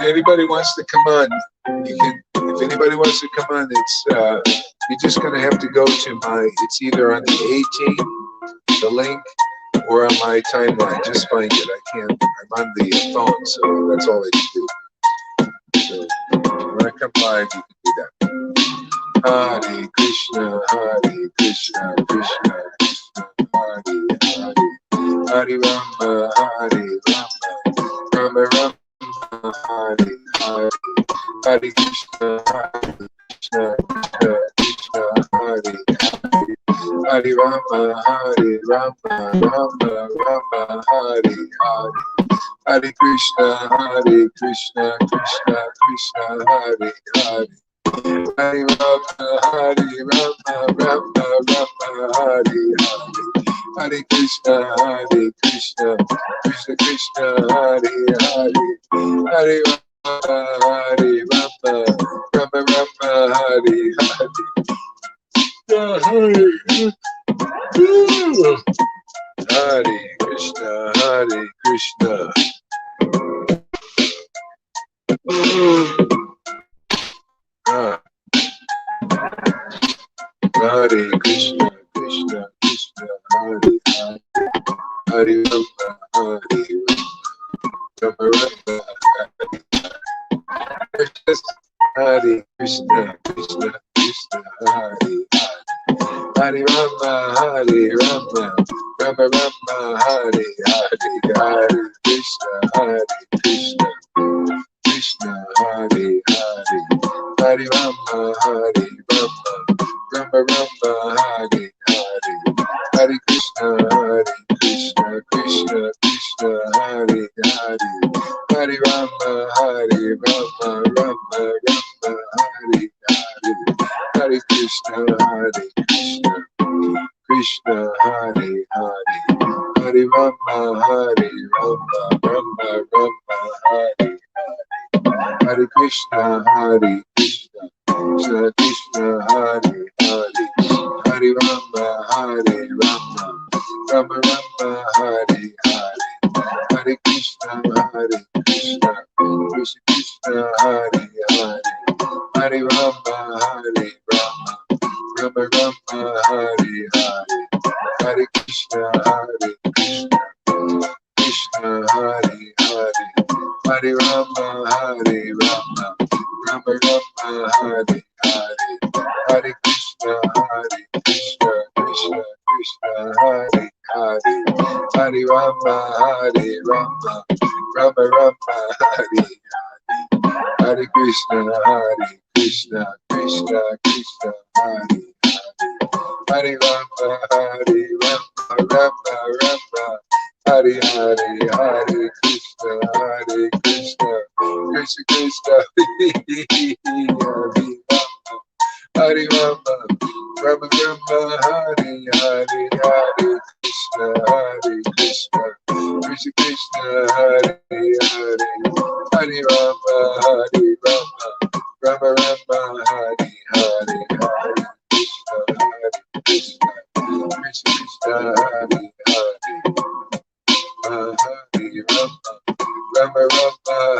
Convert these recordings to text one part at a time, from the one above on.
Anybody wants to come on, you can. If anybody wants to come on, it's you're just gonna have to go to my. It's either on the 18, the link, or on my timeline. Just find it. I can't. I'm on the phone, so that's all I can do. So when I come live, you can do that. Hare Krishna, Hare Krishna, Krishna Krishna, Hare Hare, Hare Rama, Hare Rama, Rama Rama. Hare Hare, Hare Krishna, Hare Krishna, Krishna Krishna, Hare Hare, Hare Rama, Hare Rama, Rama Rama, Hare Hare. Hare Krishna, Krishna Krishna, Hare Hare. Hare Rama, Rama, Hare Hare. Hare Krishna, Krishna Krishna, Hare Hare. Hare Rama, Rama, Hare Hare. Hare Krishna, Krishna. Hare Krishna, Krishna Krishna, Hare Hare. Hare Rama, Rama, Hare Krishna, Krishna Krishna, Hare Hare. Hare Rama, Rama, Rama, Hare Hare. Hare Krishna, Krishna Krishna, Hare Hare. Hare Rama, Rama, Rama, Hare Hare. Hare Krishna, Krishna Krishna, Hare Hare. Hare Rama, Rama, Rama, Hare Hare. Hare Krishna, Krishna Hare Hare. Hare Rama, Rama, Rama, Hare Hare. Hare Krishna, Krishna Krishna, Hare Hare. Hare Rama, Rama, Rama, Hare Hare. Hare Krishna, Krishna Krishna, Hare Hare. Hare Rama, Rama, Rama, Hare Hare. Hare Krishna, Krishna Hare Hare. Hare Rama, Rama, Rama, Hare Hare. Hare Krishna, Krishna Krishna, Hare Hare. Hare Rama, Rama, Rama, Hare Hare. Hare Krishna, Krishna Krishna, Hare Hare. Hare Rama, Rama, Hare Hare. Hare Krishna, Krishna Krishna, Hare Rama, Rama, Hare Hare. Hare Krishna, Krishna Krishna, Hare Hare. Hare Rama, Rama, Hare Hare. Hare Krishna, Krishna, Hare Hare. Hare Rama, Rama,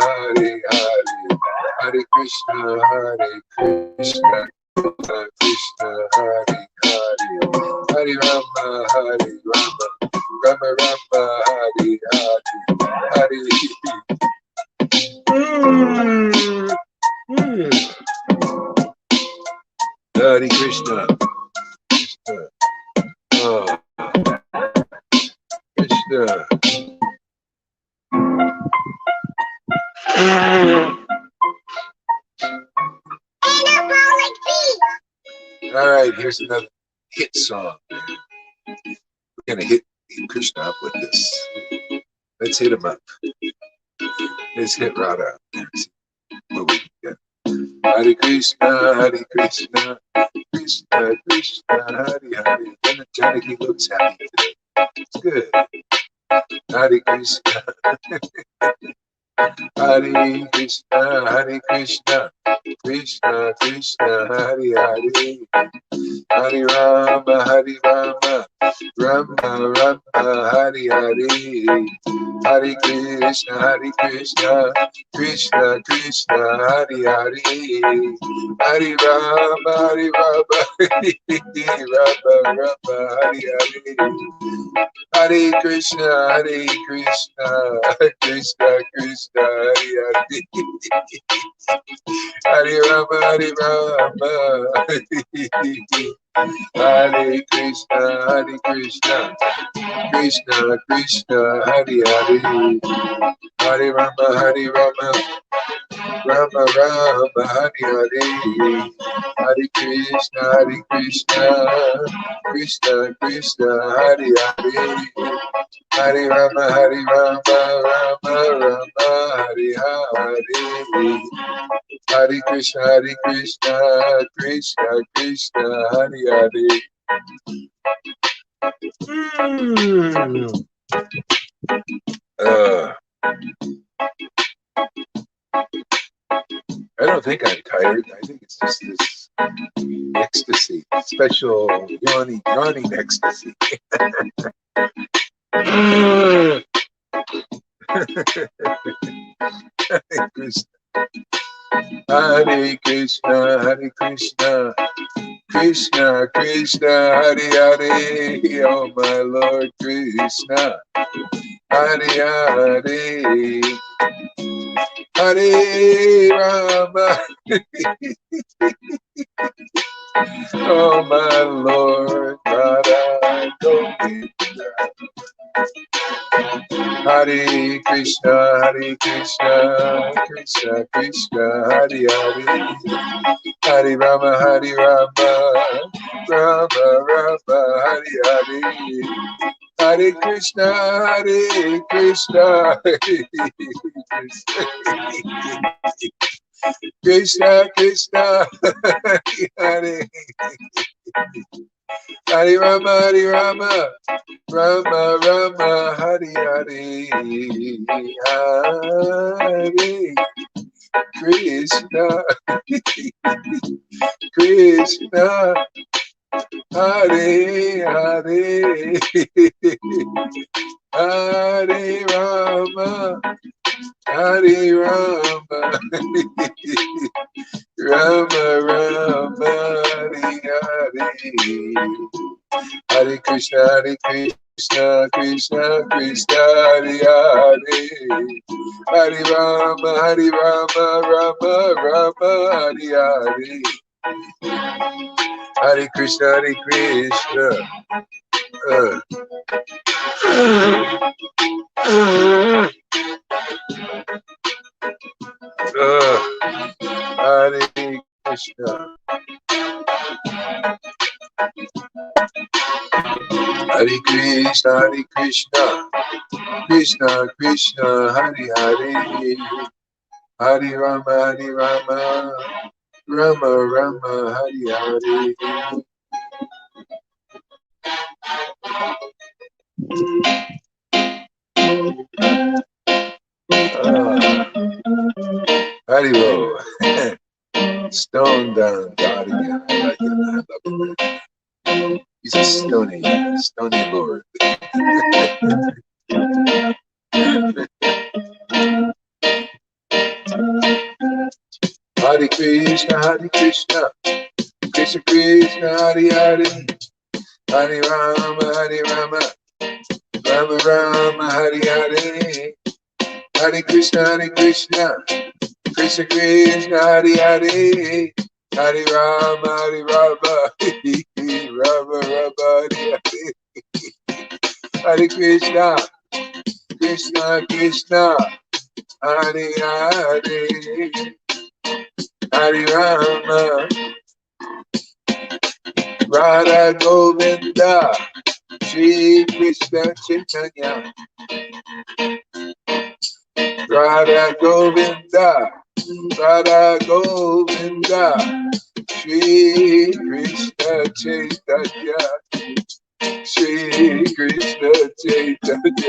Hare Hare. Hare Krishna, Krishna Krishna, Hare Hare. Hare Rama, Rama, Hare Hare. Hare Hare Krishna, Krishna. All right, here's another hit song. We're gonna hit Krishna up with this. Let's hit him up. Let's hit Radha. What we get. Hare Krishna, Krishna Krishna, Hare Hare. Janaki looks happy today. It's good. Hare Krishna. Hare Krishna, Krishna Krishna Krishna, Hare Hare. Hare Rama, Rama, Rama, Hare Hare. Hare Krishna, Krishna Krishna Krishna, Hare Hare. Hare Rama, Rama, Rama, Hare Hare. Hare Krishna, Krishna Krishna, Hare Hare. Hare Rama, Rama, Hare Krishna, Krishna Krishna, Hare Hare. Hare Rama, Rama, Rama Rama, Hare Hare, Hare Krishna, Krishna Krishna, Hare Hare, Hare Rama, Rama Rama, Hare Hare, Hare Krishna, Krishna Krishna, Hare Hare. I don't think I'm tired. I think it's just this ecstasy, special yawning ecstasy. Hare Krishna, Krishna Krishna, Hare Hare, oh my Lord Krishna, Hare Hare, Hare Rama, oh my Lord Radha Govinda, Hare Krishna, Krishna Krishna, Hare Hare, Hare Rama, Rama Rama, Hare Hare, Hare Krishna, Krishna Krishna Krishna, Hare Hare Rama, Rama Rama, Hare Hare, Hare Krishna, Krishna, Hare Hare, Hare Rama, Rama Rama, Hare Hare, Hare Krishna, Krishna Krishna, Hare Hare, Hare Rama, Rama Rama, Hare Hare, Hare Krishna, Krishna. Hare Krishna. Hare Krishna, Krishna Krishna, Hare Hare, Hare Rama, Rama Rama, Hare Hare. Haribo. Stone down God again. I like him. I love him. He's a stony Lord. Hare Krishna, Krishna Krishna, Hare Hare, Hare Rama, Rama Rama, Hare Hare, Hare Krishna, Krishna Krishna, Hare Hare, Hare Rama, Rama Rama, Hare Hare, Hare Krishna, Krishna Hare Hare, Hare Rama, Radha Govinda, Shri Krishna Chaitanya, Radha Govinda, Shri Krishna Chaitanya, Shri Krishna Chaitanya.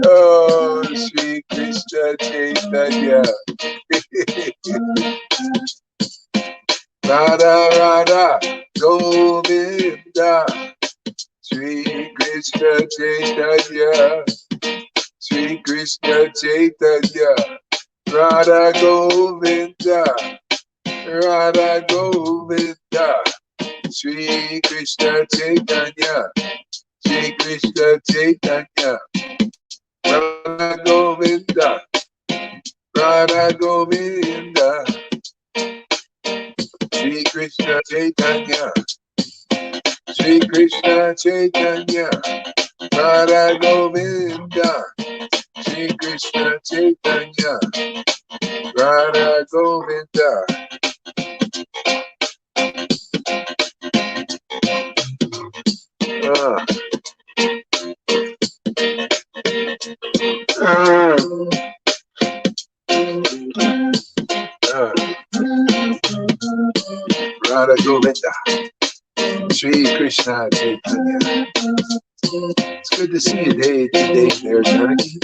Oh, Shri Krishna Chaitanya. Radha Govinda, Shri Krishna Chaitanya, Shri Krishna Chaitanya, Radha Govinda, Shri Krishna Chaitanya, Shri Krishna Chaitanya, Radha Govinda, Shri Krishna Chaitanya, Shri Krishna Chaitanya, Radha Govinda, Shri Krishna Chaitanya, Radha Govinda. Ah. Radha Govinda, Shri Krishna Chaitanya. It's good to see you today there, Janaki.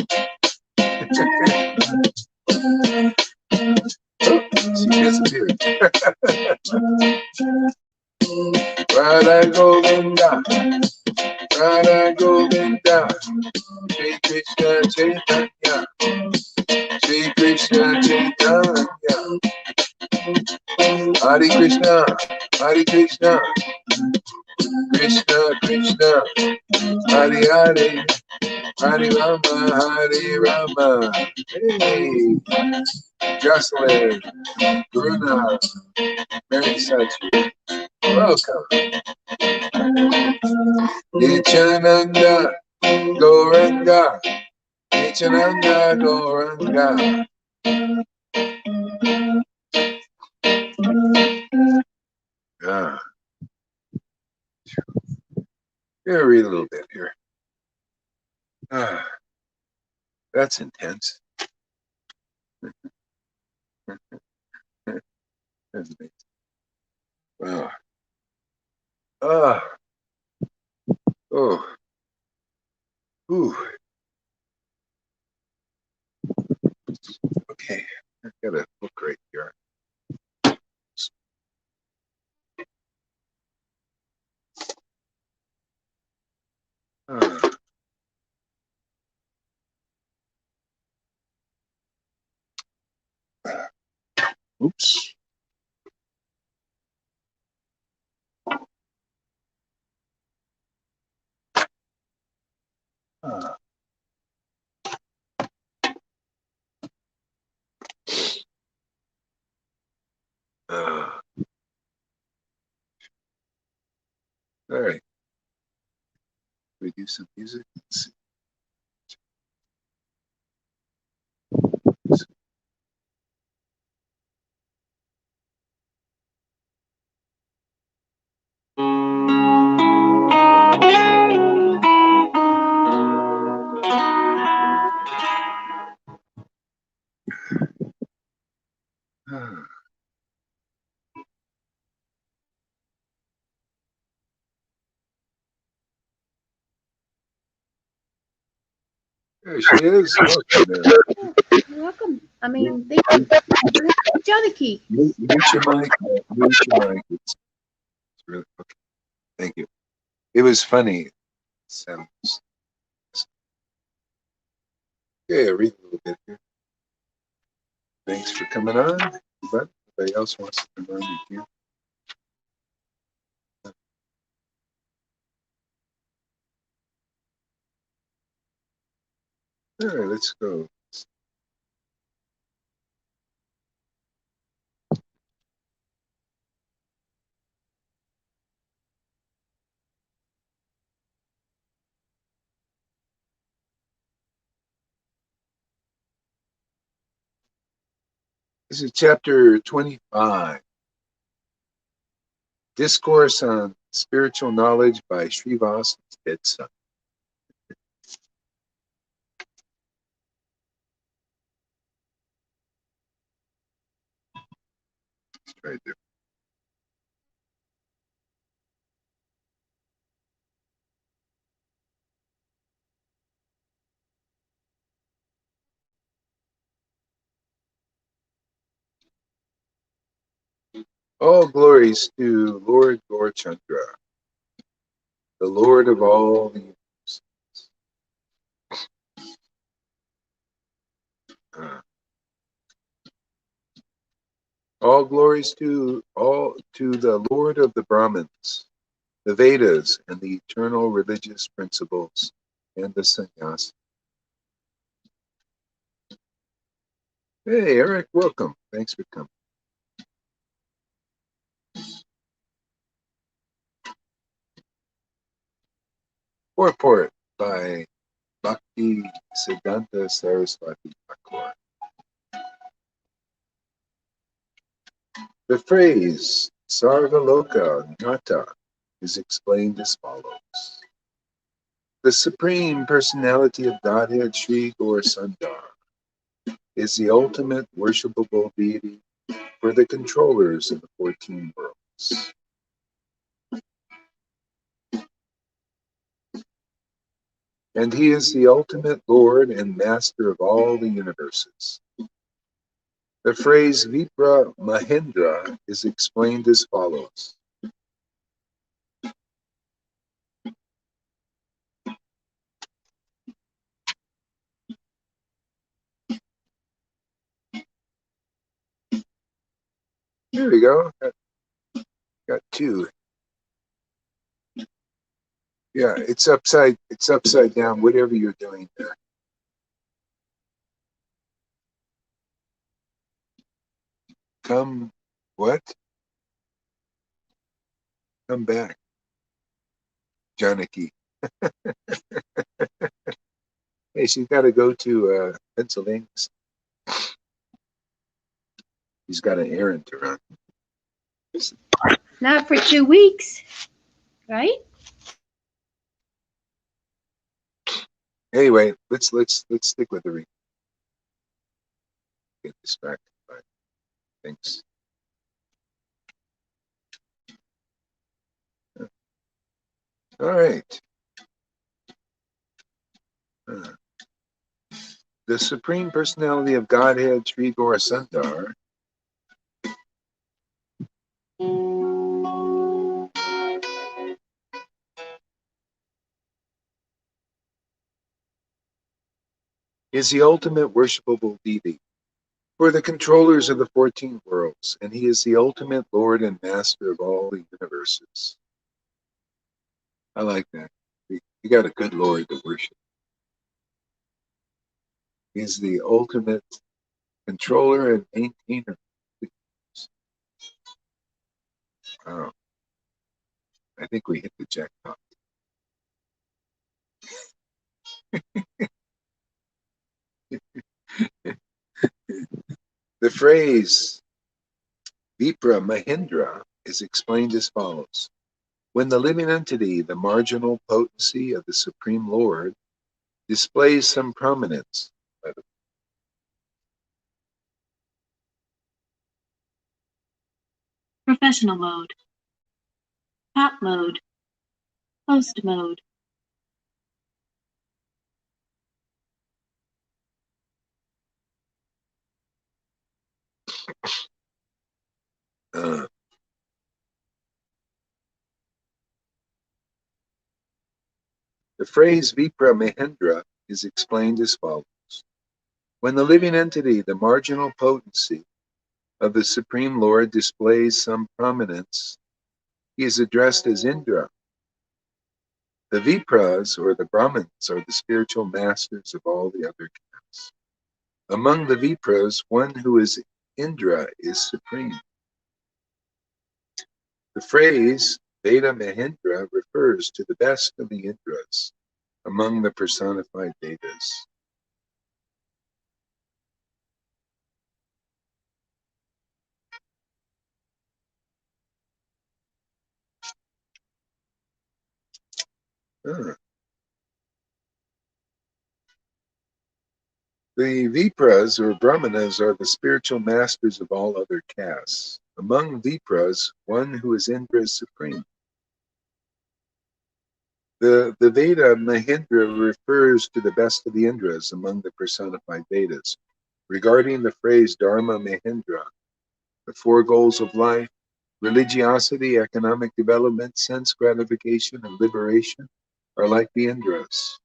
Oh, she disappeared. Radha Govinda, Radha Govinda, Shri Krishna Chaitanya, Shri Krishna Chaitanya. Hare Krishna, Hare Krishna, Krishna Krishna, Hare Hare, Hare Rama, Hare Rama. Hey, Jocelyn, Bruna, Mary Sachi, welcome. Nityananda, Gauranga, Nityananda, Gauranga. Ah, here, read a little bit here. Ah, that's intense. That's amazing. Wow. Ah, oh, ooh. Okay, I've got a book right here. Ah, oops. Ah, ah. All right. We do some music. Let's see. Ah, there she is. Welcome there. You're welcome. I mean, thank you. Janaki. Mute your mic. Mute your mic. It's really okay. Thank you. It was funny. Sounds. Okay, I'll read a little bit here. Thanks for coming on. But anybody else wants to come on, you can. All right, let's go. This is chapter 25. Discourse on Spiritual Knowledge by Srivasa's dead son. It's right there. All glories to Lord Gaurachandra, the Lord of all the universe. All glories to the Lord of the Brahmins, the Vedas, and the eternal religious principles, and the sannyas. Hey, Eric, welcome. Thanks for coming. Port. by Bhakti Siddhanta Saraswati Thakur. The phrase Sarvaloka Nata is explained as follows. The Supreme Personality of Godhead, Sri Gaur Sundar, is the ultimate worshipable deity for the controllers of the 14 worlds. And he is the ultimate Lord and Master of all the universes. The phrase Vipra Mahendra is explained as follows. There we go. Got two. Yeah, it's upside down, whatever you're doing there. Come, what? Come back, Janaki. Hey, she's got to go to Pennsylvania. She's got an errand to run. Not for 2 weeks, right? Anyway, let's stick with the reading. Get distracted by things. All right. The Supreme Personality of Godhead, Sri Gaur Sundar, is the ultimate worshipable deity for the controllers of the 14 worlds, and he is the ultimate Lord and Master of all the universes. I like that. You got a good Lord to worship. He's the ultimate controller and maintainer. Wow. I think we hit the jackpot. The phrase Vipra Mahendra is explained as follows. When the living entity, the marginal potency of the Supreme Lord, displays some prominence, Professional mode, top mode, host mode. The phrase Vipra Mahendra is explained as follows. When the living entity, the marginal potency of the Supreme Lord, displays some prominence, he is addressed as Indra. The Vipras, or the Brahmins, are the spiritual masters of all the other castes. Among the Vipras, one who is Indra is supreme. The phrase Veda Mahendra refers to the best of the Indras among the personified Vedas. Ah. The Vipras or Brahmanas are the spiritual masters of all other castes. Among Vipras, one who is Indra is supreme. The Veda Mahendra refers to the best of the Indras among the personified Vedas. Regarding the phrase Dharma Mahendra, the four goals of life, religiosity, economic development, sense gratification, and liberation, are like the Indras.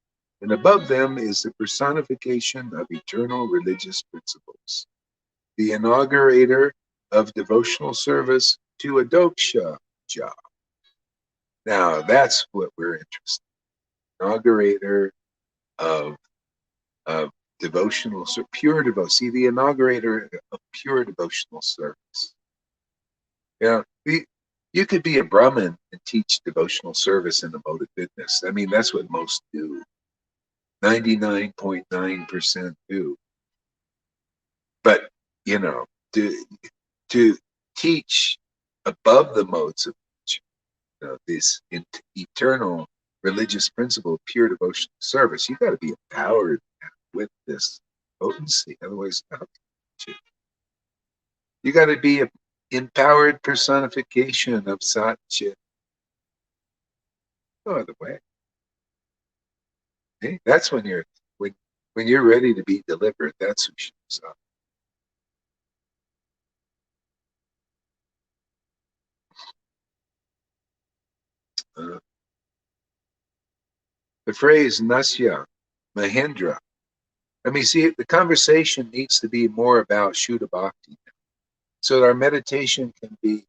And above them is the personification of eternal religious principles, the inaugurator of devotional service to a doksha job. Now, that's what we're interested in. Inaugurator of devotional, pure devotion. See, the inaugurator of pure devotional service. Yeah, you could be a Brahmin and teach devotional service in the mode of goodness. I mean, that's what most do. 99.9% do. But, you know, to teach above the modes of teaching, this eternal religious principle of pure devotional service, you got to be empowered with this potency. Otherwise, how can you got to be an empowered personification of Satya. No other way. Okay? That's when you're ready to be delivered. That's who shows up. The phrase Nasya, Mahendra. I mean, see, the conversation needs to be more about Shuddha Bhakti, so that our meditation can be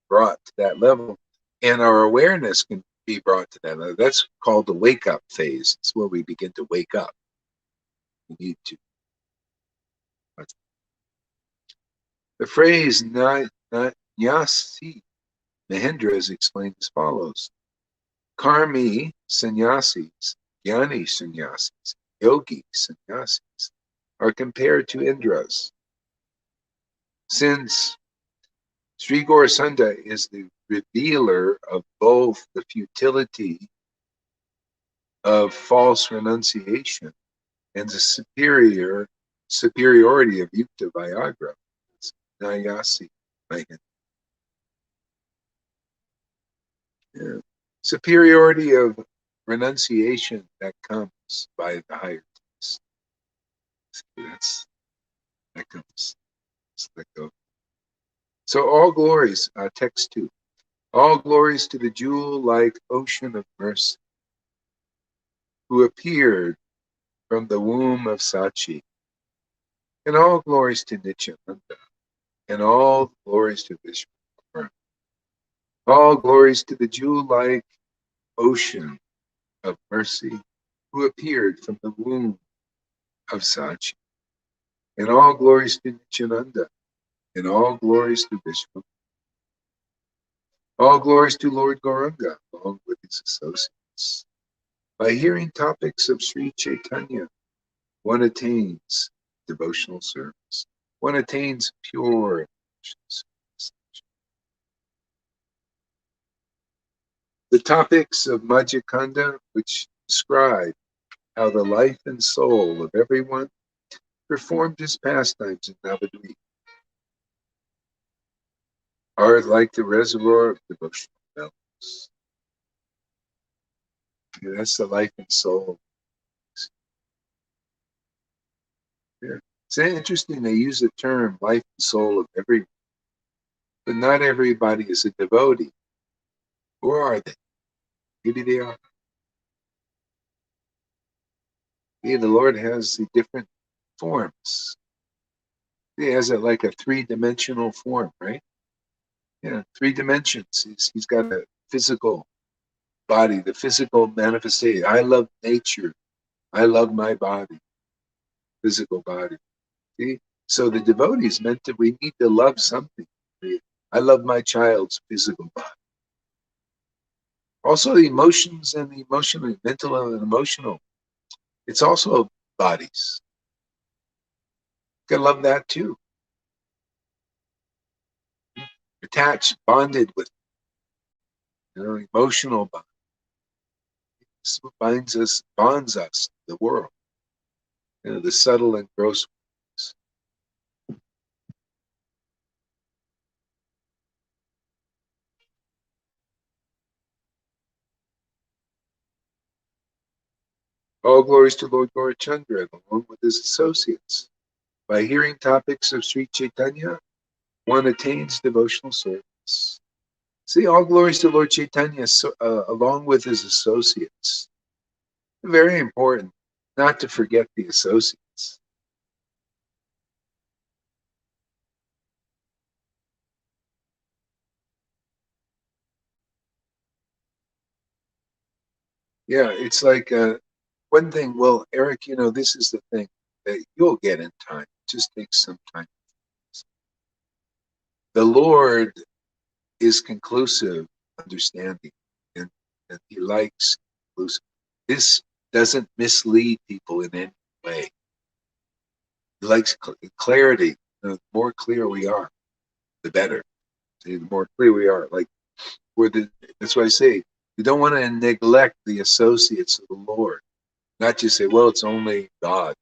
brought to that level, and our awareness can be brought to that level. That's called the wake up phase. It's where we begin to wake up. We need to. The phrase Nyasi Mahendra is explained as follows: Karmi sannyasis, jnani sannyasis, yogi sannyasis are compared to Indras. Since Sri Gaurasunda is the revealer of both the futility of false renunciation and the superiority of Yukta Vyagra, Nyasi Mahendra. Yeah. Superiority of renunciation that comes by the higher taste. That comes. Let's let go. So all glories, text 2. All glories to the jewel-like ocean of mercy, who appeared from the womb of Sachi, and all glories to Nityananda, and all glories to Vishnu. All glories to the jewel-like ocean of mercy, who appeared from the womb of Sachi, and all glories to Nityananda, and all glories to Vishnu. All glories to Lord Gauranga, along with his associates. By hearing topics of Sri Chaitanya, one attains devotional service. One attains pure devotional service. The topics of Madhyakanda, which describe how the life and soul of everyone performed his pastimes in Navadvip, are like the reservoir of devotional bells. Yeah, that's the life and soul. Yeah. It's interesting they use the term life and soul of everyone, but not everybody is a devotee. Or are they? Maybe they are. Yeah, the Lord has the different forms. He has it like a three-dimensional form, right? Yeah, 3 dimensions. He's got a physical body, the physical manifestation. I love nature. I love my body, physical body. See? So the devotee is meant to, we need to love something. I love my child's physical body. Also the emotions and the emotional, mental and emotional. It's also bodies. You can love that too. Attached, bonded with, emotional bond. This is what bonds us, the world. The subtle and gross ones. All glories to Lord Gaurachandra along with his associates. By hearing topics of Sri Chaitanya, one attains devotional service. See, all glories to Lord Chaitanya along with his associates. Very important not to forget the associates. Yeah, it's like one thing. Well, Eric, this is the thing that you'll get in time. It just takes some time. The Lord is conclusive understanding, and he likes conclusive. This doesn't mislead people in any way. He likes clarity. The more clear we are, the better. The more clear we are. Like that's why I say you don't want to neglect the associates of the Lord. Not just say, well, it's only God.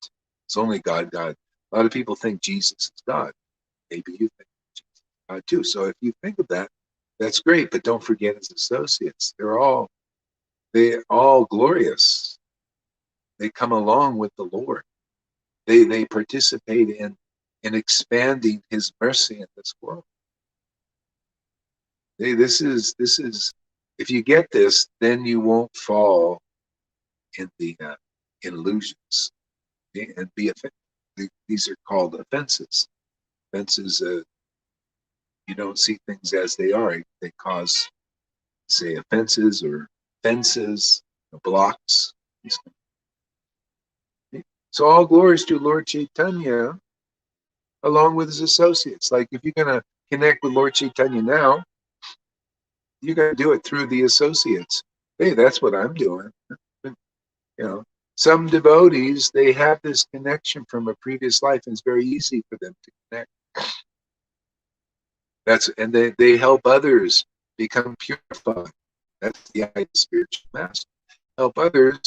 It's only God. A lot of people think Jesus is God. Maybe you think Jesus is God too. So if you think of that, that's great. But don't forget his associates. They're all glorious. They come along with the Lord. They participate in expanding his mercy in this world. This is if you get this, then you won't fall in the illusions and be offended. These are called offenses. Offenses, you don't see things as they are. They cause, say, offenses or fences, blocks. So all glories to Lord Chaitanya, along with his associates. Like if you're going to connect with Lord Chaitanya now, you're going to do it through the associates. Hey, that's what I'm doing. Some devotees, they have this connection from a previous life, and it's very easy for them to connect. And they help others become purified. That's the idea of spiritual master. Help others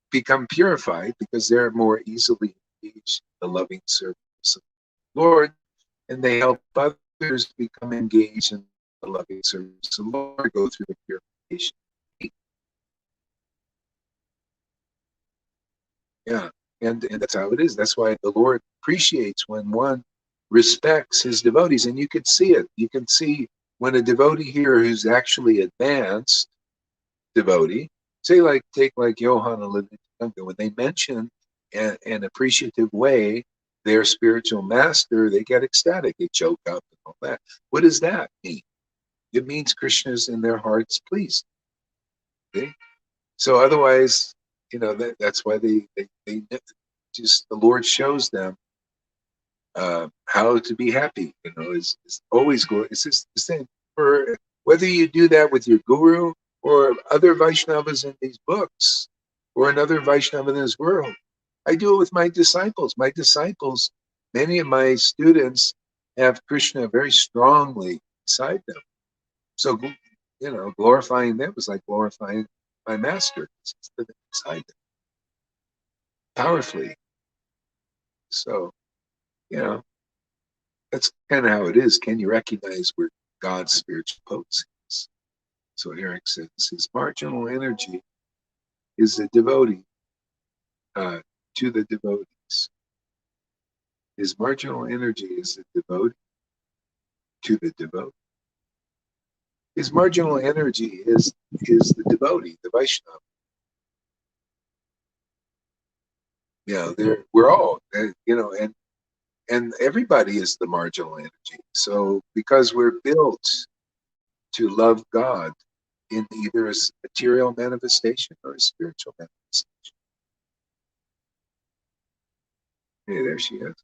become purified because they're more easily engaged in the loving service of the Lord, and they help others become engaged in the loving service of the Lord, go through the purification. Yeah, and that's how it is. That's why the Lord appreciates when one respects his devotees, and you can see it. You can see when a devotee here who's actually advanced devotee, say take Johann and Linda, when they mention an appreciative way their spiritual master, they get ecstatic, they choke up and all that. What does that mean? It means Krishna's in their hearts pleased. Okay? So otherwise, that's why they just the Lord shows them how to be happy. Is always good. It's just the same for whether you do that with your guru or other Vaishnavas in these books or another Vaishnava in this world. I do it with my disciples. My disciples, many of my students have Krishna very strongly inside them. So, glorifying them is like glorifying my master. It's inside them powerfully. So, that's kind of how it is. Can you recognize where God's spiritual potency is? So Eric says his marginal energy is a devotee to the devotees. His marginal energy is a devotee to the devotee. His marginal energy is the devotee, the Vaishnava. We're all, and everybody is the marginal energy. So because we're built to love God in either a material manifestation or a spiritual manifestation. Hey, there she is.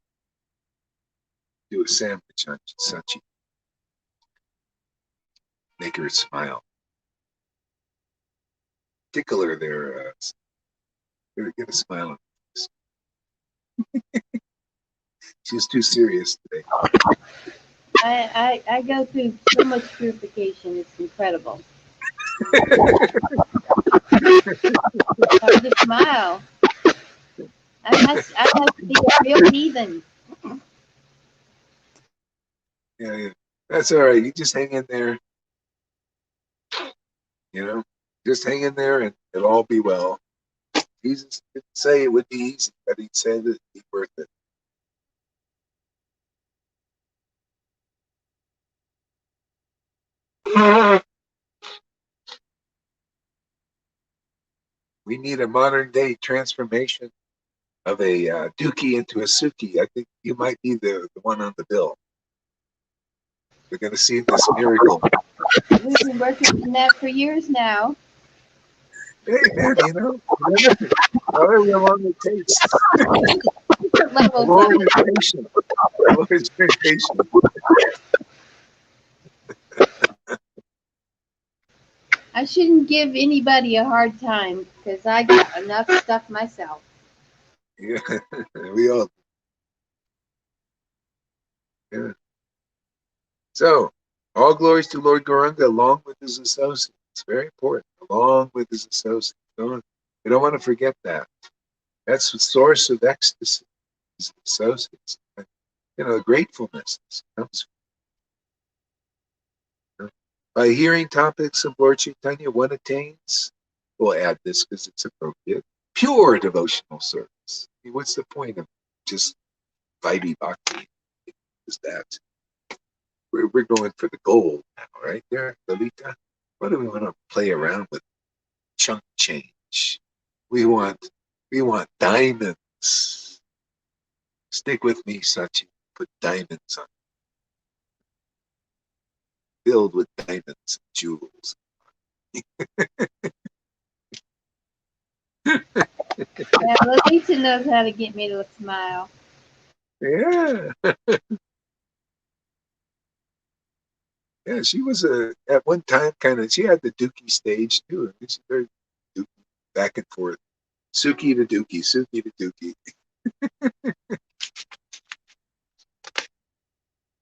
Do a sandwich on Sachi. Make her smile. Tickle her there. Get a smile on her face. She's too serious today. I go through so much purification. It's incredible. Hard to smile. I must be a real heathen. Yeah. That's all right. You just hang in there. Just hang in there and it'll all be well. Jesus didn't say it would be easy, but he said it'd be worth it. We need a modern day transformation of a dookie into a suki. I think you might be the one on the bill. We're going to see this miracle. We've been working on that for years now. Hey, man, however long it takes. The Lord is patient. The Lord is very patient. I I shouldn't give anybody a hard time because I got enough stuff myself. Yeah, we all. Yeah. So, all glories to Lord Gauranga along with his associates. It's very important. Along with his associates. We don't want to forget that. That's the source of ecstasy. His associates. Gratefulness comes from. By hearing topics of Lord Chaitanya, one attains. We'll add this because it's appropriate. Pure devotional service. What's the point of just vibey bhakti? Is that we're going for the gold now, right there, Lalita? What do we want to play around with? Chunk change. We want diamonds. Stick with me, Sachi. Put diamonds on. Filled with diamonds and jewels. Yeah, Lolita knows how to get me to smile. Yeah. Yeah, she was at one time she had the Dookie stage too. She's very Dookie, back and forth. Suki to Dookie, Suki to Dookie.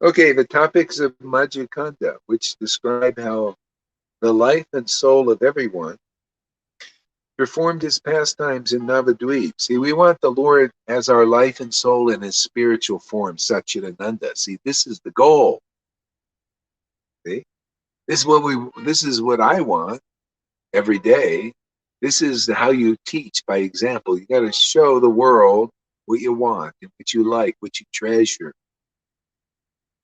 Okay, the topics of Majikanda, which describe how the life and soul of everyone performed his pastimes in Navadvip. See, we want the Lord as our life and soul in his spiritual form, Satchidananda. See, this is the goal. See? This is what I want every day. This is how you teach by example. You got to show the world what you want and what you like, what you treasure.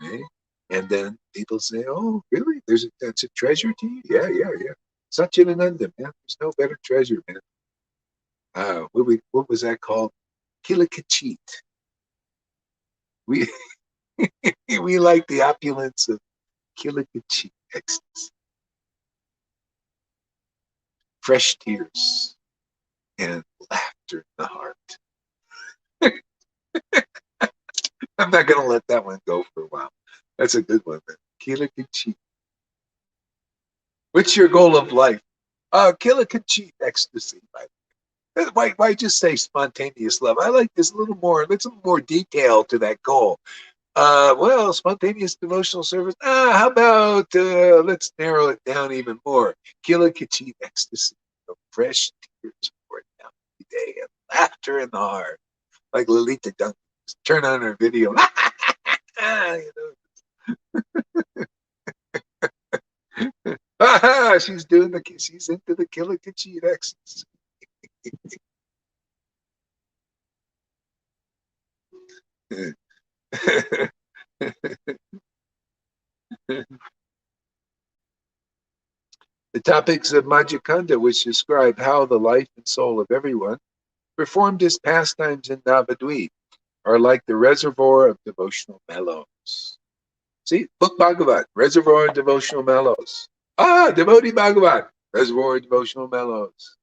Okay? And then people say, "Oh, really? That's a treasure to you?" Yeah, yeah, yeah. Satchidananda, man. There's no better treasure, man. What was that called? Kilikachit. We we like the opulence of Kilikachit ecstasy, fresh tears, and laughter in the heart. I'm not going to let that one go for a while. That's a good one, man. Kilikachit. What's your goal of life? Kilikachit ecstasy. Why just say spontaneous love? I like this a little more. Let's a little more detail to that goal. Well, spontaneous devotional service. How about let's narrow it down even more. Kilikachit ecstasy of fresh tears poured down every day and laughter in the heart. Like Lalita Duncan. Turn on her video. She's into the Kilikachit ecstasy. The topics of Majikanda, which describe how the life and soul of everyone performed his pastimes in Navadvip, are like the reservoir of devotional mellows. See, Book Bhagavat, reservoir of devotional mellows. Devotee Bhagavat, reservoir of devotional mellows.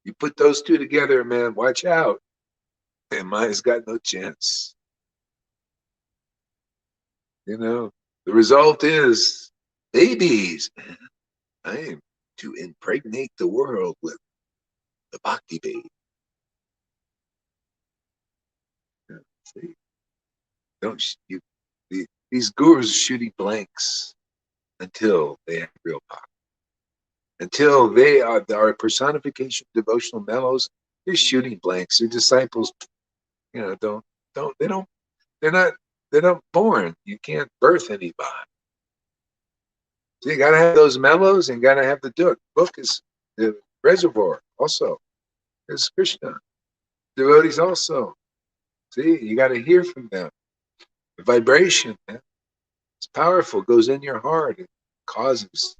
You put those two together, man, watch out. And mine's got no chance. The result is babies. I am to impregnate the world with the bhakti babe. See, don't you? These gurus are shooting blanks until they have real power. Until they are personification of devotional mellows, they're shooting blanks. Their disciples, don't they're not they're not born. You can't birth anybody. So you gotta have those mellows and gotta have the book. Book is the reservoir also. There's Krishna. Devotees also. See, you gotta hear from them. The vibration, man, it's powerful, goes in your heart and causes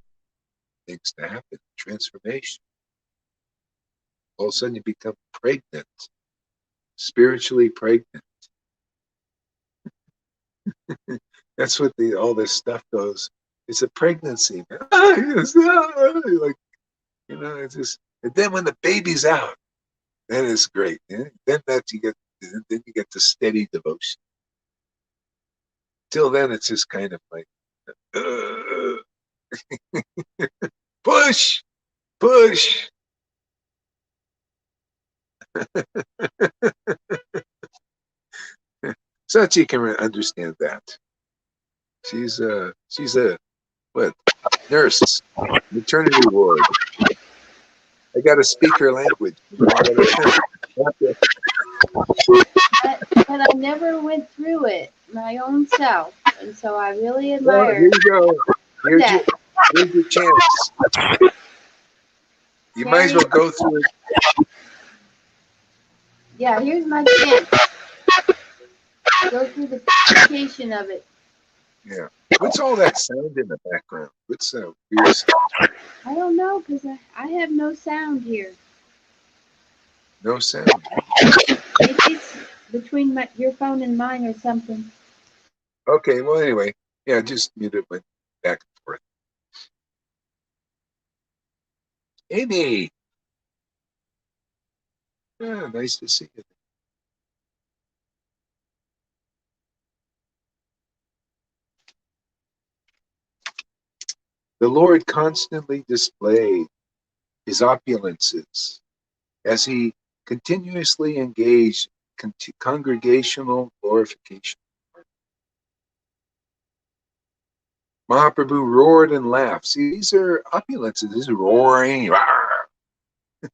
things to happen, transformation. All of a sudden you become pregnant, spiritually pregnant. That's what all this stuff goes. It's a pregnancy, man. Like, it's just, and then when the baby's out, then it's great. Then then you get the steady devotion. Till then, it's just kind of like push. Push. Sachi can understand that. She's a what, nurse, maternity ward. I got to speak her language. But I never went through it my own self, and so I really Well, admire here you go. Here's that. your chance. You might as well go through it. Yeah, here's my chance. Go through the complication of it. Yeah. What's all that sound in the background? What's weird sound? I don't know, because I have no sound here. No sound. Maybe it's between your phone and mine or something. Okay, well, anyway, yeah, just mute it, went back and forth. Amy. Yeah, nice to see you. The Lord constantly displayed his opulences as he continuously engaged congregational glorification. Mahaprabhu roared and laughed. See, these are opulences. This is roaring, rawr,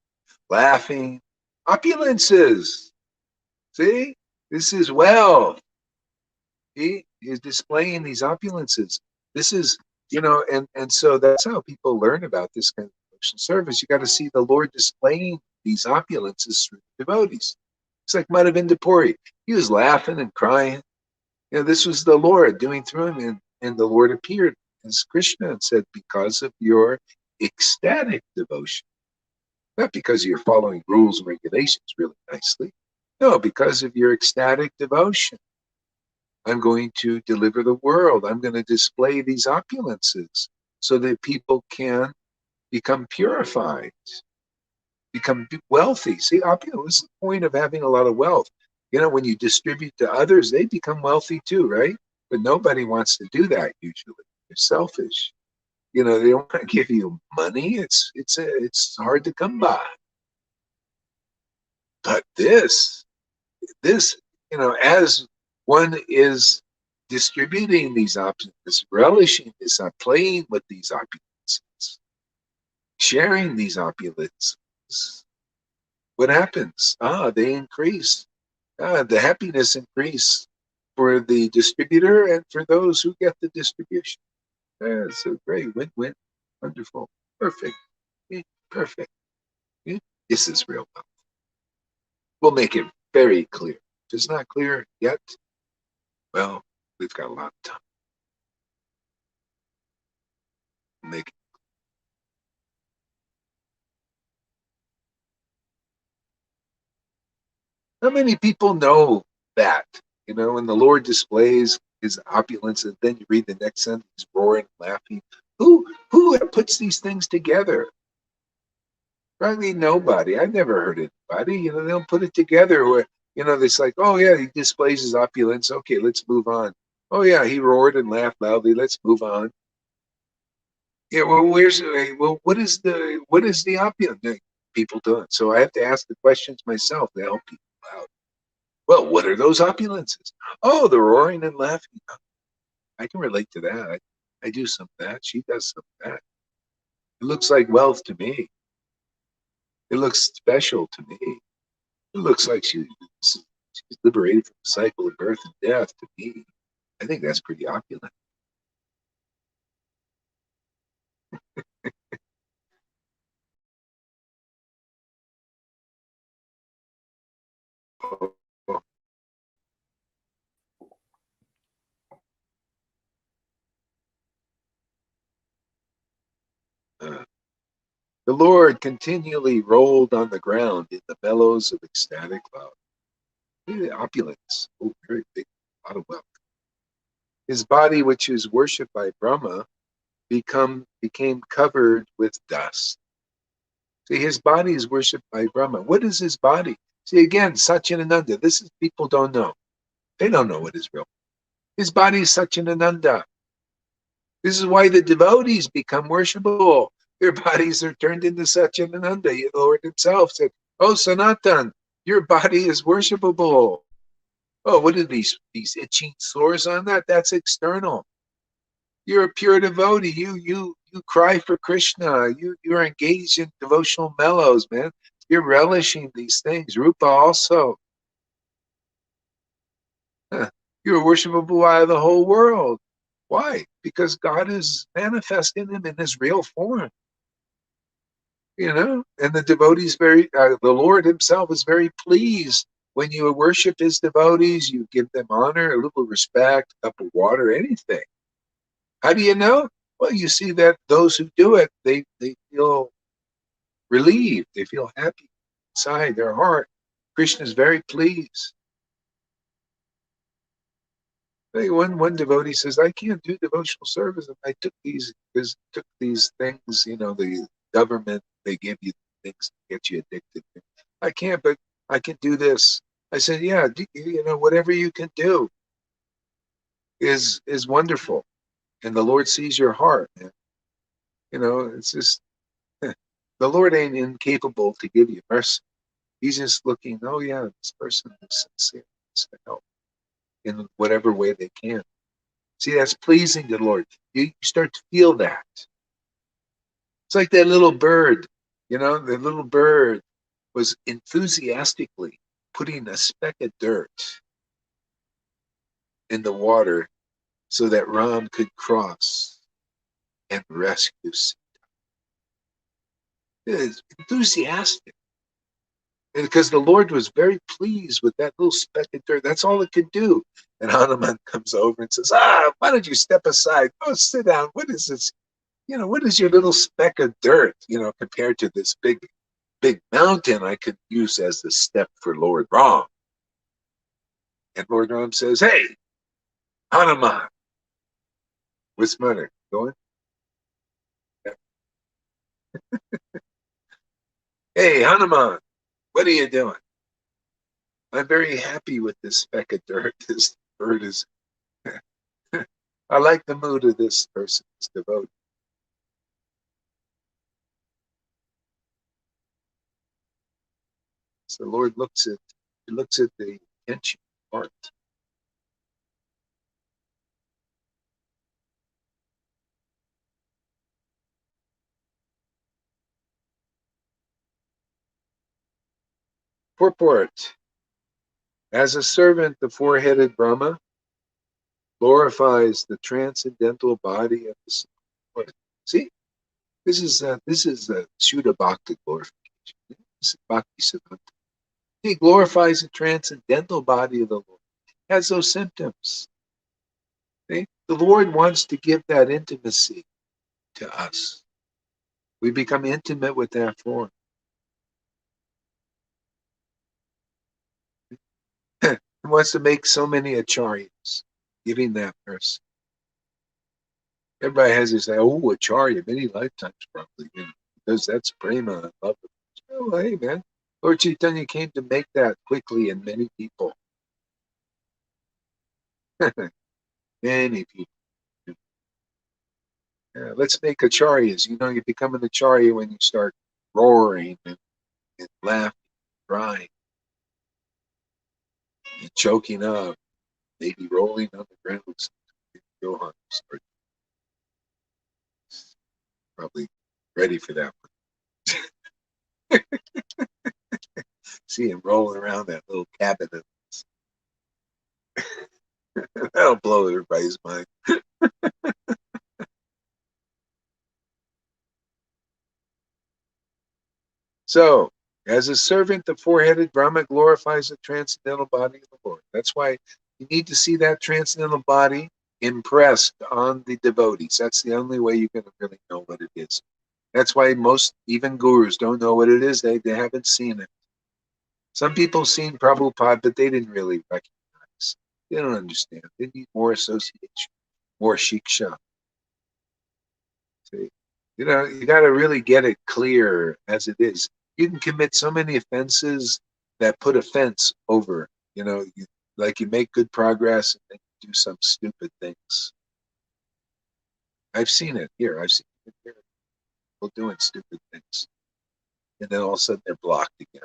laughing. Opulences. See, this is wealth. He is displaying these opulences. This is, and so that's how people learn about this kind of devotion service. You got to see the Lord displaying these opulences through the devotees. It's like Madhavinda Puri. He was laughing and crying. This was the Lord doing through him, and the Lord appeared as Krishna and said, because of your ecstatic devotion, not because you're following rules and regulations really nicely. No, because of your ecstatic devotion. I'm going to deliver the world. I'm going to display these opulences so that people can become purified, become wealthy. See, what's the point of having a lot of wealth? When you distribute to others, they become wealthy too, right? But nobody wants to do that usually. They're selfish. They don't want to give you money. It's hard to come by. But this, as one is distributing these opulences, relishing this, playing with these opulences, sharing these opulences, what happens? They increase. The happiness increase for the distributor and for those who get the distribution. That's so great. Win-win. Wonderful. Perfect. Perfect. This is real wealth. We'll make it very clear. If it's not clear yet, well, we've got a lot of time. Make it. How many people know that? When the Lord displays his opulence, and then you read the next sentence, roaring, laughing. Who puts these things together? Probably nobody. I've never heard anybody. They don't put it together. Where it's like, oh yeah, he displays his opulence. Okay, let's move on. Oh yeah, he roared and laughed loudly. Let's move on. Yeah, well, what is the opulence? People don't. So I have to ask the questions myself to help people out. Well, what are those opulences? Oh, the roaring and laughing. I can relate to that. I do some of that. She does some of that. It looks like wealth to me. It looks special to me. It looks like she's liberated from the cycle of birth and death to me. I think that's pretty opulent. The Lord continually rolled on the ground in the bellows of ecstatic love. Opulence. Oh, very big, a lot of wealth. His body, which is worshipped by Brahma, became covered with dust. See, his body is worshipped by Brahma. What is his body? See, again, Satchidananda. This is people don't know. They don't know what is real. His body is Satchidananda. This is why the devotees become worshipable. Their bodies are turned into Satchitananda. The Lord himself said, "Oh, Sanatan, your body is worshipable." Oh, what are these itching sores on that? That's external. You're a pure devotee. You cry for Krishna. You're engaged in devotional mellows, man. You're relishing these things. Rupa also. Huh. You're worshipable by the whole world. Why? Because God is manifesting him in his real form. And the devotees the Lord himself is very pleased when you worship his devotees. You give them honor, a little respect, a cup of water, anything. How do you know? Well, you see that those who do it, they feel relieved. They feel happy inside their heart. Krishna is very pleased. One devotee says, "I can't do devotional service. I took these things. The government, they give you things to get you addicted. I can't, but I can do this." I said, "Yeah, whatever you can do is wonderful, and the Lord sees your heart, man. It's just the Lord ain't incapable to give you mercy. He's just looking. Oh yeah, this person is sincere, wants to help in whatever way they can." See, that's pleasing to the Lord. You start to feel that. It's like that little bird. The little bird was enthusiastically putting a speck of dirt in the water so that Ram could cross and rescue Sita. It is enthusiastic. And because the Lord was very pleased with that little speck of dirt. That's all it could do. And Hanuman comes over and says, why don't you step aside? Go sit down. What is this? What is your little speck of dirt, compared to this big mountain I could use as the step for Lord Ram? And Lord Ram says, "Hey, Hanuman." What's the matter? Going? "Hey, Hanuman, what are you doing?" "I'm very happy with this speck of dirt. This bird is, I like the mood of this person, this devotee." So the Lord looks at the intention heart. Purport. As a servant, the four-headed Brahma glorifies the transcendental body of the Lord. See, this is Shuddha Bhakti glorification. This is Bhakti Siddhanta. He glorifies the transcendental body of the Lord. Has those symptoms. See? The Lord wants to give that intimacy to us. We become intimate with that form. He wants to make so many acharyas, giving that person. Everybody has this, acharya, many lifetimes probably, because that's prema and love. Oh, hey, man. Lord Chaitanya came to make that quickly in many people. Many people. Yeah, let's make acharyas. You become an acharya when you start roaring and laughing, crying, and choking up, maybe rolling on the ground. Johan start probably ready for that one. See him rolling around that little cabinet. That'll blow everybody's mind. So, as a servant, the four-headed Brahma glorifies the transcendental body of the Lord. That's why you need to see that transcendental body impressed on the devotees. That's the only way you're going to really know what it is. That's why most, even gurus, don't know what it is. They haven't seen it. Some people have seen Prabhupada, but they didn't really recognize. They don't understand. They need more association, more shiksha. See? You got to really get it clear as it is. You can commit so many offenses that put a fence over. You make good progress and then you do some stupid things. I've seen it here. I've seen it here. people doing stupid things. And then all of a sudden they're blocked again.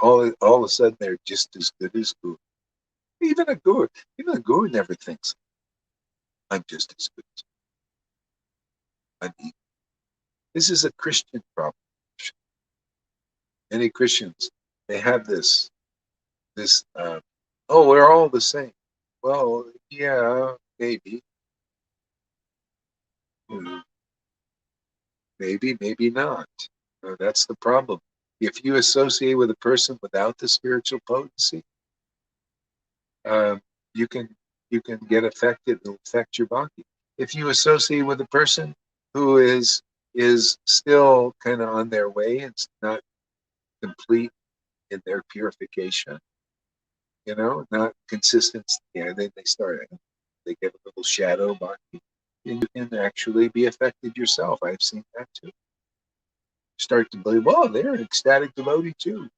all of a sudden they're just as good as guru. Even a guru never thinks, I'm just as good as I'm equal. This is a Christian problem. Many Christians, they have this, oh, we're all the same. Well, yeah, maybe. Maybe not. That's the problem. If you associate with a person without the spiritual potency, you can get affected. It'll affect your bhakti. If you associate with a person who is still kind of on their way and not complete in their purification, not consistent, then they start. They get a little shadow bhakti, and you can actually be affected yourself. I've seen that too. Start to believe, oh, they're an ecstatic devotee too.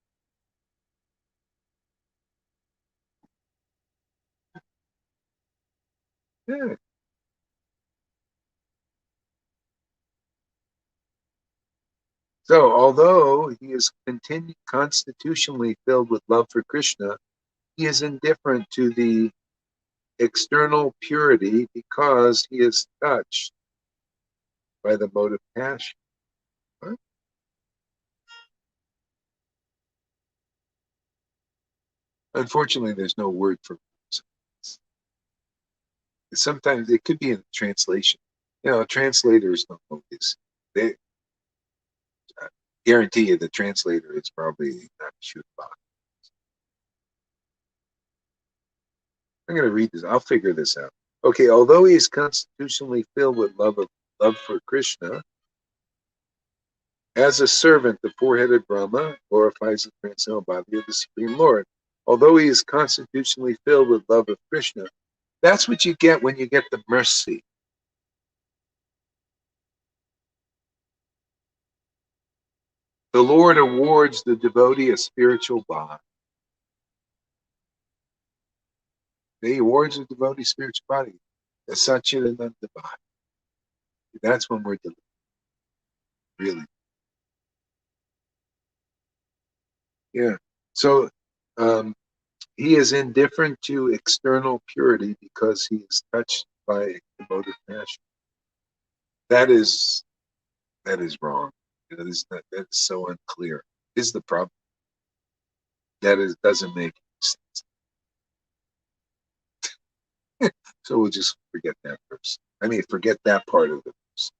Yeah. So, although he is constitutionally filled with love for Krishna, he is indifferent to the external purity because he is touched by the motive passion. Huh? Unfortunately, there's no word for this. Sometimes it could be in the translation. Translators don't know this. They guarantee you the translator is probably not shoot about. I'm going to read this. I'll figure this out. Okay, although he is constitutionally filled with love for Krishna, as a servant, the four-headed Brahma glorifies the transcendental body of the Supreme Lord. Although he is constitutionally filled with love of Krishna, that's what you get when you get the mercy. The Lord awards the devotee a spiritual bond. He awards the devotee spiritual body, the Satchidananda body. That's when we're delivered, really. Yeah. So he is indifferent to external purity because he is touched by devoted passion. That is wrong. That is so unclear. Is the problem? Doesn't make sense. So we'll just forget that verse. Forget that part of the verse.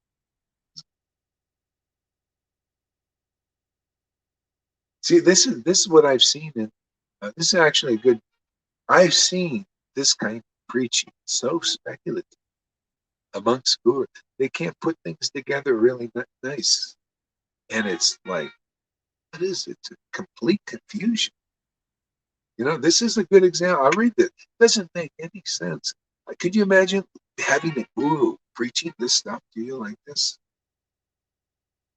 See, this is what I've seen, and this is actually a good. I've seen this kind of preaching so speculative amongst gurus. They can't put things together really nice, and it's like, what is it? It's a complete confusion. This is a good example. I'll read this. It doesn't make any sense. Could you imagine having a guru preaching this stuff to you like this?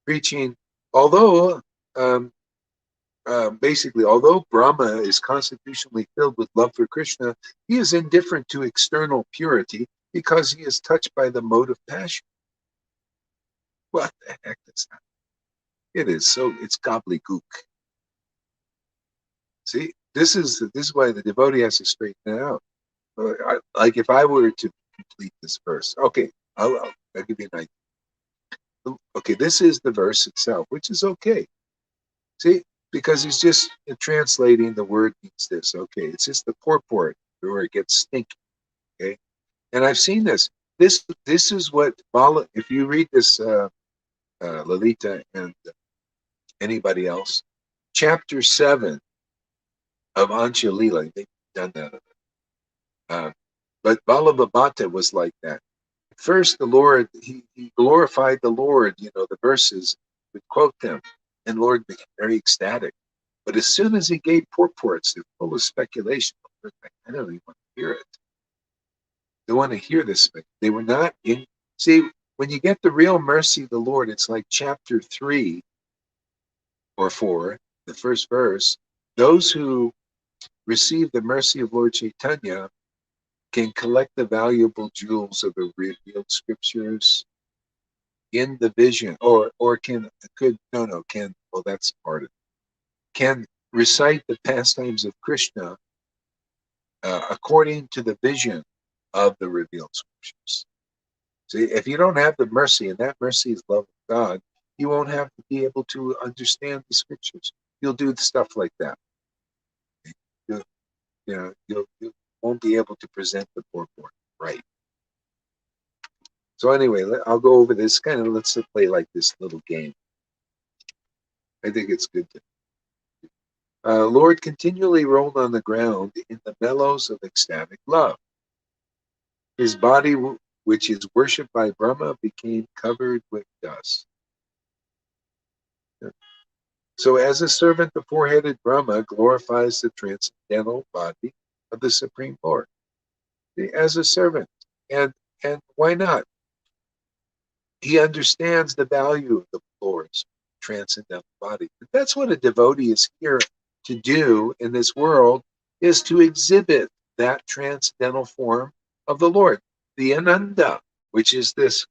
Preaching, although basically, although Brahma is constitutionally filled with love for Krishna, he is indifferent to external purity because he is touched by the motive passion. What the heck is that? It's gobbledygook. See, this is why the devotee has to straighten it out. Like if I were to complete this verse, okay, I'll give you an idea. Okay, this is the verse itself, which is okay. See, because he's just translating the word means this. Okay, it's just the purport where it gets stinky. Okay, and I've seen this. This is what Bala. If you read this, Lalita and anybody else, chapter 7 of Anjalila, they've done that. But Balabhabata was like that. First, the Lord, he glorified the Lord. The verses would quote them, and Lord became very ecstatic. But as soon as he gave purports, they're full of speculation. I don't even want to hear it. They want to hear this. They were not in. See, when you get the real mercy of the Lord, it's like chapter 3 or 4, the first verse. Those who receive the mercy of Lord Chaitanya can collect the valuable jewels of the revealed scriptures in the vision, or can, well, that's part of it, can recite the pastimes of Krishna according to the vision of the revealed scriptures. See, if you don't have the mercy, and that mercy is love of God, you won't have to be able to understand the scriptures. You'll do stuff like that. You, you won't be able to present the purport right. So anyway, I'll go over this kind of, let's play like this little game. I think it's good to. Lord continually rolled on the ground in the mellows of ecstatic love. His body, which is worshipped by Brahma, became covered with dust. So as a servant, the four-headed Brahma glorifies the transcendental body of the Supreme Lord. As a servant. And why not? He understands the value of the Lord's transcendental body. That's what a devotee is here to do in this world, is to exhibit that transcendental form of the Lord. The Ananda, which is this,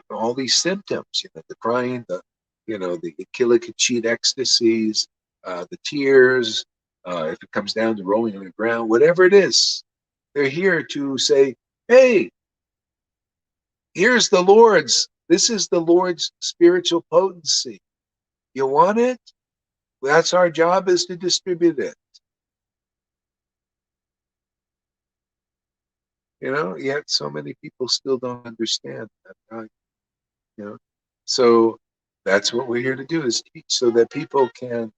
all these symptoms, the crying, the kilakachit ecstasies, the tears, if it comes down to rolling on the ground, whatever it is, they're here to say, hey, here's the Lord's. This is the Lord's spiritual potency. You want it? That's our job, is to distribute it. Yet so many people still don't understand that value. So that's what we're here to do, is teach so that people can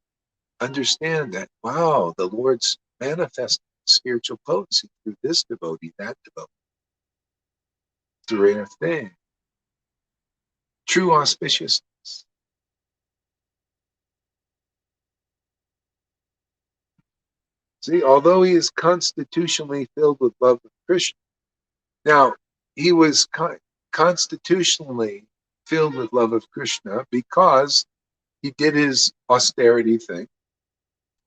understand that, wow, the Lord's manifesting spiritual potency through this devotee, that devotee. It's a rare thing. True auspiciousness. See, although he is constitutionally filled with love of Krishna, now he was constitutionally filled with love of Krishna because he did his austerity thing,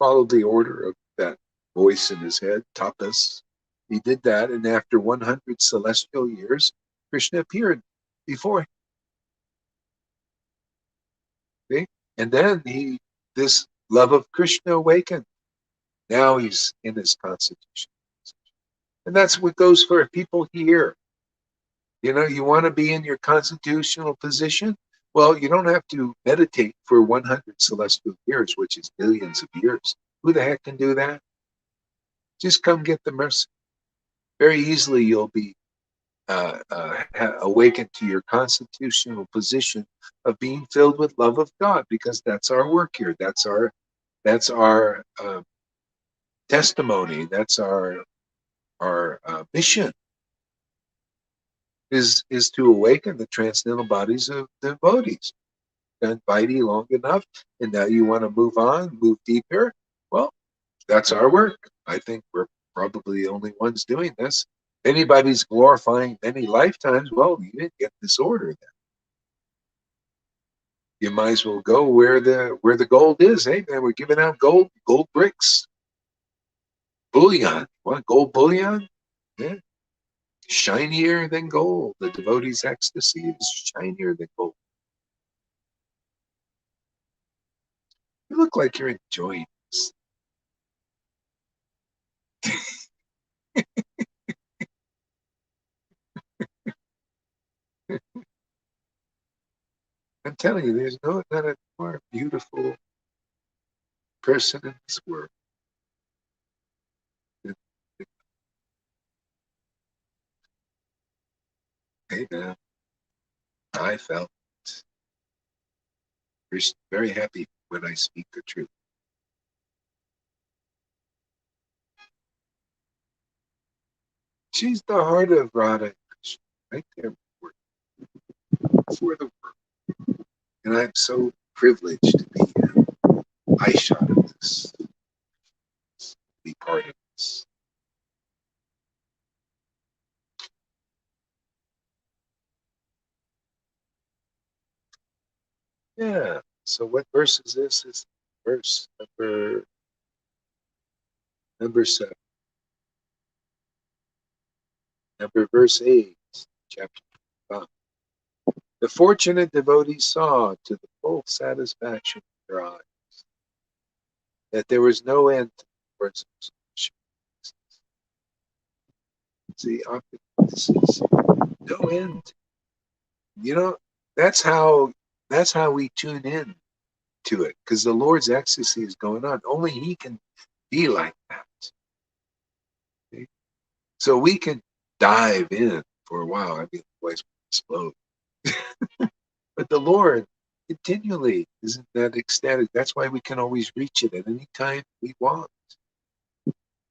followed the order of that voice in his head, tapas. He did that, and after 100 celestial years, Krishna appeared before him. See? And then this love of Krishna awakened. Now he's in his constitution. And that's what goes for people here. You want to be in your constitutional position? Well, you don't have to meditate for 100 celestial years, which is billions of years. Who the heck can do that? Just come get the mercy. Very easily you'll be awakened to your constitutional position of being filled with love of God, because that's our work here. That's our testimony. That's our mission. Is to awaken the transcendental bodies of devotees. Done Vaidhi long enough, and now you want to move on, move deeper. Well, that's our work. I think we're probably the only ones doing this. If anybody's glorifying many lifetimes, well, you didn't get this order then. You might as well go where the gold is. Hey man, we're giving out gold bricks, bullion. Want gold bullion? Yeah. Shinier than gold. The devotee's ecstasy is shinier than gold. You look like you're enjoying this. I'm telling you, there's not a more beautiful person in this world. Hey man, I felt very happy when I speak the truth. She's the heart of Radha Krishna, right there for the world. And I'm so privileged to be an eye shot of this, be part of this. Yeah. So what verse is this? Is verse number 7. Number verse 8, chapter 5. The fortunate devotees saw to the full satisfaction of their eyes that there was no end to the Lord's absorption. See, this is no end. You know, that's how we tune in to it, because the Lord's ecstasy is going on. Only He can be like that. Okay? So we can dive in for a while. I mean, otherwise we explode. But the Lord continually isn't that ecstatic. That's why we can always reach it at any time we want,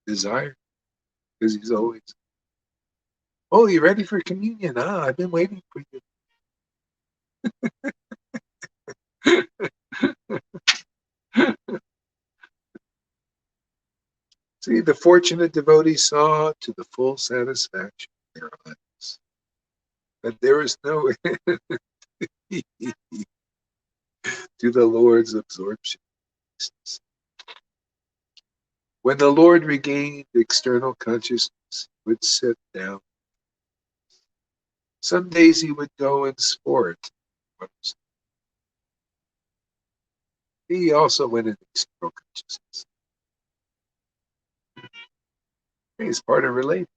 desire, because He's always. Oh, you ready for communion? Ah, I've been waiting for you. See, the fortunate devotee saw to the full satisfaction of their eyes that there is no end to the Lord's absorption. When the Lord regained external consciousness, he would sit down. Some days he would go and sport. He also went into external consciousness. He's part of relating.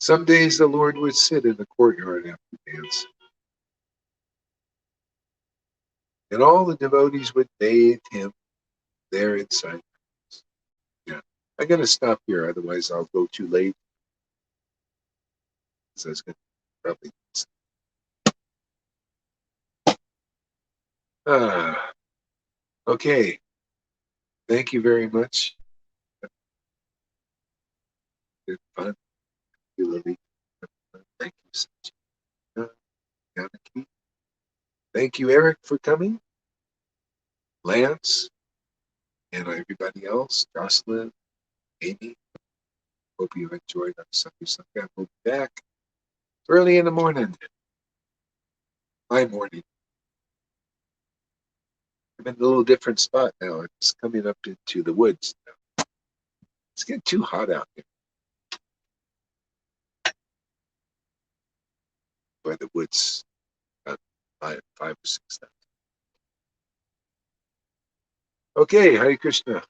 Some days the Lord would sit in the courtyard after dance, and all the devotees would bathe him there inside. Yeah, I'm going to stop here, otherwise I'll go too late. So I was going to probably. Okay. Thank you very much. Good fun. You, Lily. Thank you, Sanjay. Janaki. Thank you, Eric, for coming. Lance, and everybody else. Jocelyn, Amy. Hope you enjoyed our Sunday. We'll be back early in the morning. My morning. I'm in a little different spot now. It's coming up into the woods now. It's getting too hot out here. By the woods, about 5 or 6 times. Okay, Hare Krishna.